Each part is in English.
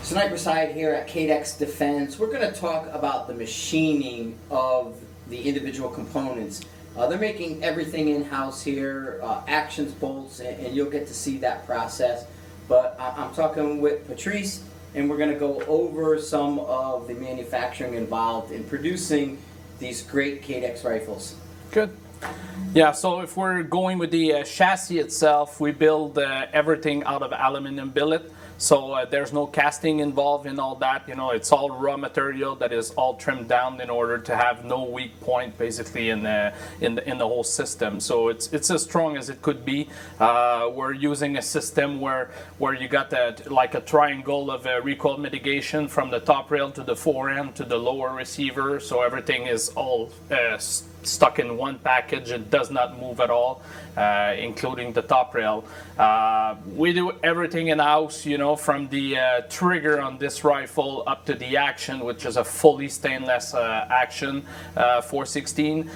Sniper Side here at Cadex Defence. We're going to talk about the machining of the individual components. They're making everything in-house here, actions, bolts, and you'll get to see that process. But I'm talking with Patrice, and we're going to go over some of the manufacturing involved in producing these great Cadex rifles. Good. Yeah, so if we're going with the chassis itself, we build everything out of aluminum billet. So there's no casting involved in all that. You know, it's all raw material that is all trimmed down in order to have no weak point, basically, in the whole system. So it's as strong as it could be. We're using a system where you got like a triangle of recoil mitigation from the top rail to the forend to the lower receiver. So everything is all stuck in one package. It does not move at all, including the top rail. We do everything in-house, you know, from the trigger on this rifle up to the action, which is a fully stainless action 416,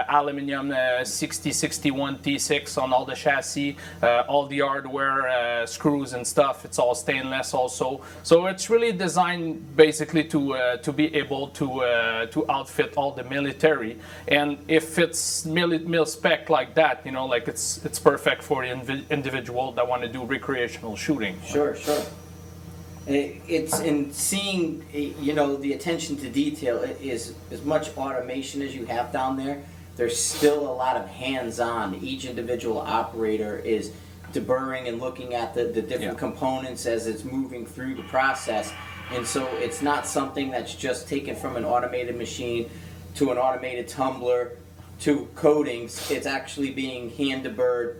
aluminum 6061 T6 on all the chassis, all the hardware, screws and stuff, it's all stainless also. So it's really designed basically to be able to outfit all the military. And if it's mil spec like that, you know, like it's perfect for the individual that want to do recreational shooting. Sure, sure. It's in seeing, you know, the attention to detail is as much automation as you have down there. There's still a lot of hands-on. Each individual operator is deburring and looking at the different components as it's moving through the process. And so it's not something that's just taken from an automated machine to an automated tumbler to coatings. It's actually being hand deburred,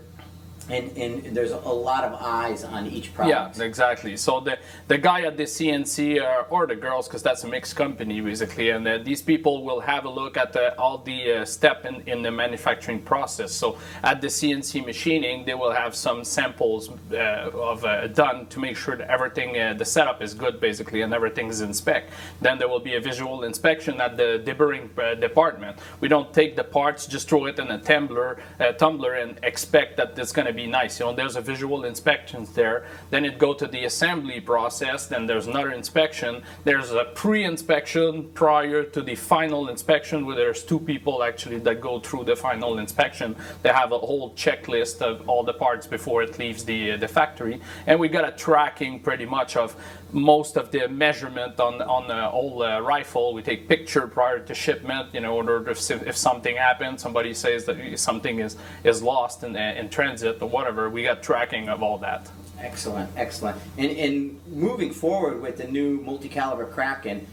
and there's a lot of eyes on each product. Yeah, exactly. So the guy at the CNC, or the girls, because that's a mixed company basically, and these people will have a look at all the step in the manufacturing process. So at the CNC machining, they will have some samples done to make sure that everything, the setup is good basically, and everything is in spec. Then there will be a visual inspection at the deburring department. We don't take the parts, just throw it in a tumbler and expect that it's going to be nice. You know, there's a visual inspection there. Then it go to the assembly process. Then there's another inspection. There's a pre-inspection prior to the final inspection, where there's two people actually that go through the final inspection. They have a whole checklist of all the parts before it leaves the factory, and we got a tracking pretty much of most of the measurement on the whole rifle. We take picture prior to shipment, you know, in order to, if something happens, somebody says that something is lost in transit or whatever, we got tracking of all that. Excellent, excellent. And moving forward with the new multi-caliber Kraken,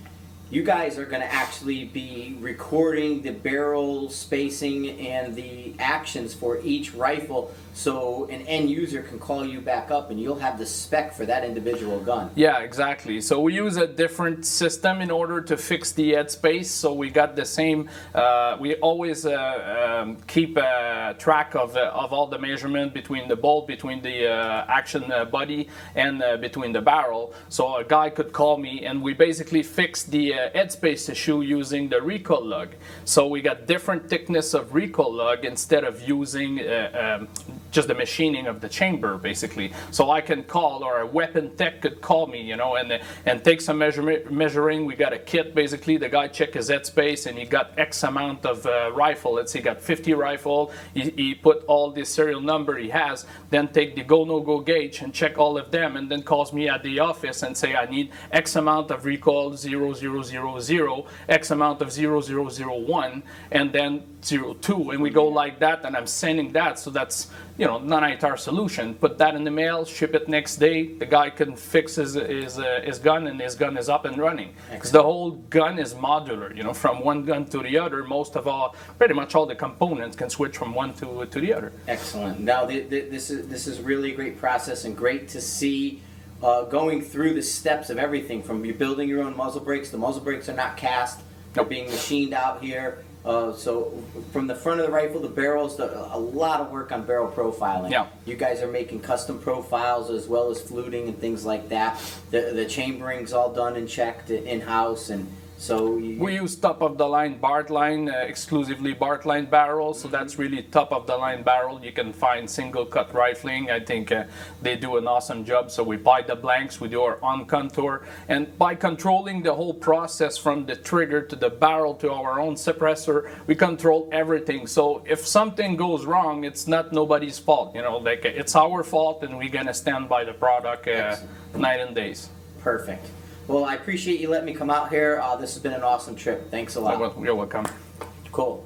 you guys are going to actually be recording the barrel spacing and the actions for each rifle, so an end user can call you back up and you'll have the spec for that individual gun. Yeah, exactly. So we use a different system in order to fix the headspace. So we got the same, we always keep track of all the measurement between the bolt, between the action body, and between the barrel. So a guy could call me and we basically fix the headspace issue using the recoil lug. So we got different thickness of recoil lug instead of using just the machining of the chamber basically. So I can call, or a weapon tech could call me, you know, and take some measuring. We got a kit basically. The guy check his headspace and he got X amount of rifle. Let's say he got 50 rifle. He put all the serial number he has, then take the go no go gauge and check all of them, and then calls me at the office and say I need X amount of recoil 0000, X amount of 0001, and then 02, and we go like that, and I'm sending that. So that's, you know, non-ITAR solution. Put that in the mail, ship it next day. The guy can fix his gun, and his gun is up and running. Because the whole gun is modular, you know, from one gun to the other. Pretty much all the components can switch from one to the other. Excellent. Now this is really a great process, and great to see. Going through the steps of everything, from you building your own muzzle brakes. The muzzle brakes are not cast; they're being machined out here. So from the front of the rifle, the barrels, a lot of work on barrel profiling. Yeah. You guys are making custom profiles as well as fluting and things like that. The chambering's all done and checked in-house, and So We use top-of-the-line Bart line, exclusively Bart line barrels, so that's really top-of-the-line barrel. You can find single-cut rifling. I think they do an awesome job. So we buy the blanks, we do our on-contour, and by controlling the whole process from the trigger to the barrel to our own suppressor, we control everything. So if something goes wrong, it's not nobody's fault. You know, like it's our fault, and we're gonna stand by the product night and days. perfect. Well, I appreciate you letting me come out here. This has been an awesome trip. Thanks a lot. You're welcome. Cool.